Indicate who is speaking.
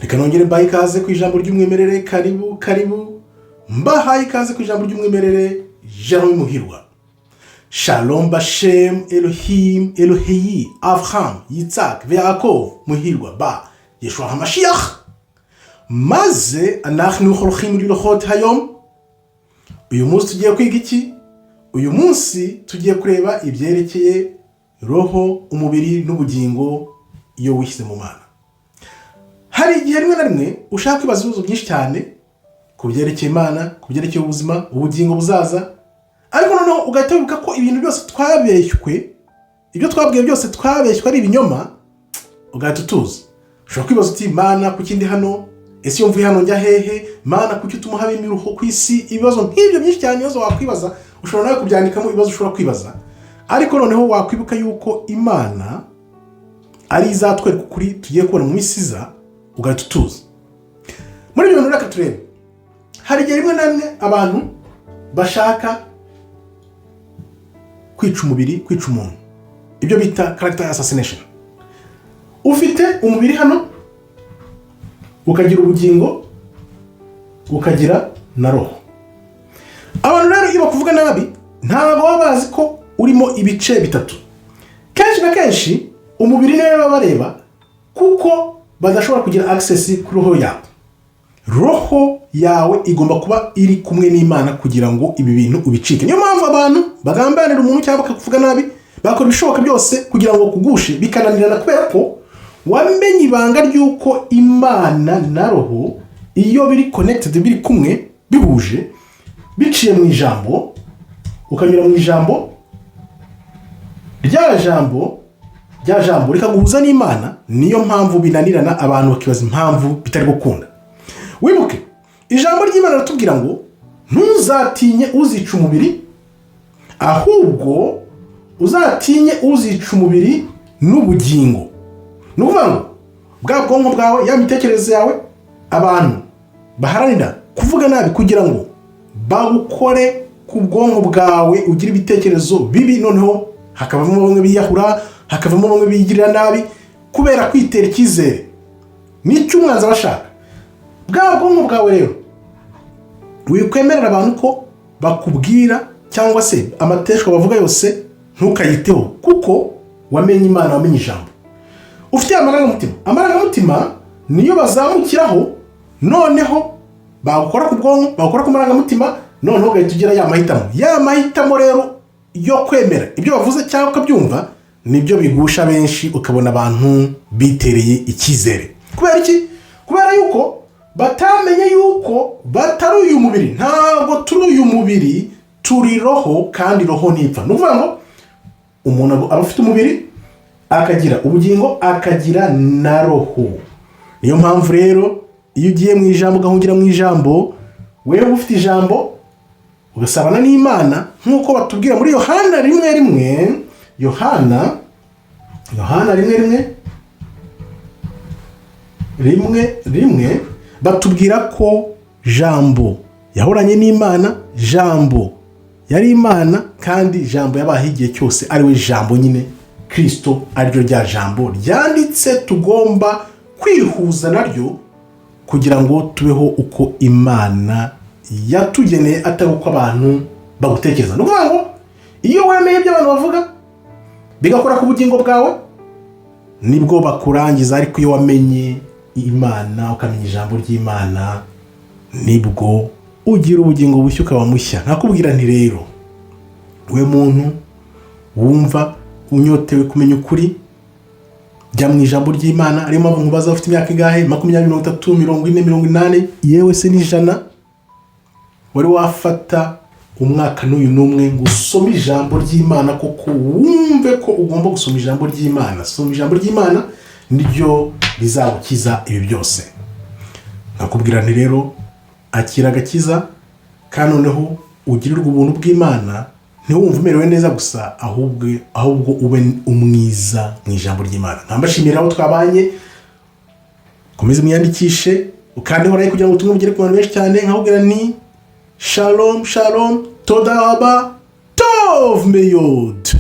Speaker 1: reka nongere mbaye ikaze ku ijambo ry'umwimerere. Karibu mbahaye ikaze ku ijambo ry'umwimerere. Jerome Muhirwa. Shalom Bashem Elohim Eloheyi Avraham Yitzhak Yaakov Muhirwa ba Yeshua HaMashiach. Maze anachnu holchim lilochot hayom. Uyu munsi tugiye kwiga iki? Uyu munsi tugiye kureba ibyerekeye roho, umubiri n'ubugingo iyo wishyize mu Mana. Hari igihe rimwe na rimwe ushaka kwibaza ibibazo byinshi cyane ku byerekeye Imana, ku byerekeye ubuzima, ubugingo buzaza, ariko noneho ugahita wibuka ko ibintu byose twabeshywe, ibyo twabwiye byose twabeshywe ari ibinyoma, ugahita utuza. Ushobora kwibaza uti Mana kuki ndi hano? Ese iyo mvuye hano njya hehe? Mana kuki utuma haba imiruho ku isi? Ibibazo nk'ibyo byinshi cyane ibibazo wakwibaza, ushobora nawe kubyandikamo ibibazo ushobora kwibaza, ariko noneho wakwibuka yuko Imana ari izatwereka ukuri tugiye kubona mu isi iza, ugahita utuza. Muri ibyo bintu reka turebe. Hari igihe rimwe na rimwe abantu bashaka kwica umubiri, kwica umuntu, ibyo bita character assassination. Ufite umubiri hano, ukagira ubugingo, ukagira na roho. Abantu rero iyo bakuvuga nabi ntabwo baba bazi ko urimo ibice bitatu. Kenshi na kenshi umubiri niwe baba bareba kuko badashobora kugira access ku roho yawe. Roho yawe igomba kuba iri kumwe n'Imana kugira ngo ibi bintu ubicike. Niyo mpamvu abantu bagambanira umuntu cyangwa bakakuvuga nabi, bakora ibishoboka byose kugira ngo kugushe, bikananirana kubera ko wamenye ibanga ry'uko Imana na roho iyo biri connected, biri kumwe, bihuje, biciye mu ijambo, ukanyura mu ijambo, rya jambo rikaguhuza n'Imana. Niyo mpamvu binanirana, abantu bakibaza impamvu bitari gukunda. Wibuke ijambo ry'Imana ratubwira ngo ntuzatinye uzica umubiri, ahubwo uzatinye uzica umubiri n'ubugingo. Nukuvuga ngo bwa bwonko bwawe, ya mitekerereze yawe, abantu baharanira kuvuga nabi kugira ngo bagukore ku bwonko bwawe ugira ibitekerezo bibi, noneho hakavamo bamwe biyahura, hakavamo bamwe bigirira nabi kubera kwitera icyizere n'icyo umwanzi bashaka. Bwa bwonko bwawe rero wikwemerera abantu ko bakubwira cyangwa se amateshwa bavuga yose ntukayiteho, kuko wamenye Imana, wamenye ijambo. Ufite amarangamutima niyo bazamukiraho, noneho bagukora ku bwonko, bagukora ku marangamutima, noneho ugahita ugira ya mahitamo rero yo kwemera ibyo bavuze cyangwa ukabyumva, nibyo bigusha benshi, ukabona abantu bitereye icyizere. Kubera iki? Kubera yuko batamenye yuko batari uyu mubiri. Ntabwo turi uyu mubiri, turi roho, kandi roho ntipfa. Ni ukuvuga ngo umuntu aba afite umubiri, akagira ubugingo, akagira na roho. Niyo mpamvu rero iyo ugiye mu ijambo, ugahungira mu ijambo, wewe ufite ijambo, ugasabana n'Imana, nk'uko batubwira muri Yohana rimwe, batubwira ko jambo yahoranye n'Imana, jambo yari Imana, kandi jambo yabaye igihe cyose ari we jambo nyine, Kristo ariryo rya jambo ryanditse. Tugomba kwihuza naryo kugira ngo tubeho uko Imana yatugeneye, atari uko abantu bagutekereza. Ni ukuvuga ngo iyo wemeye ibyo abantu bavuga bigakora ku bugingo bwawe, nibwo bakurangiza. Ariko iyo wamenye Imana, ukamenya ijambo ry'Imana, nibwo ugira ubugingo bushya, ukaba mushya. Nakubwira nti rero, we muntu wumva unyotewe kumenya ukuri, jya mu ijambo ry'Imana. Ariyo mpamvu nkubaza ufite imyaka igahe? 20, 30, 40, 80, yewe se n'ijana, wari wafata umwaka n'uyu n'umwe ngo usome ijambo ry'Imana koko wumve ko ugomba gusoma ijambo ry'Imana? Soma ijambo ry'Imana, niryo rizagukiza ibi byose. Nakubwira nti rero, akira agakiza, kandi noneho ugirirwe ubuntu bw'Imana. Ntiwumve umerewe neza gusa, ahubwo ube umwiza mu ijambo ry'Imana. Nkambashimira abo twabanye, komeze mwiyandikishe kandi horaye kugira ngo ubutumwa bugere ku bantu benshi cyane. Nkabwira ni shalom, toda aba tov meyod.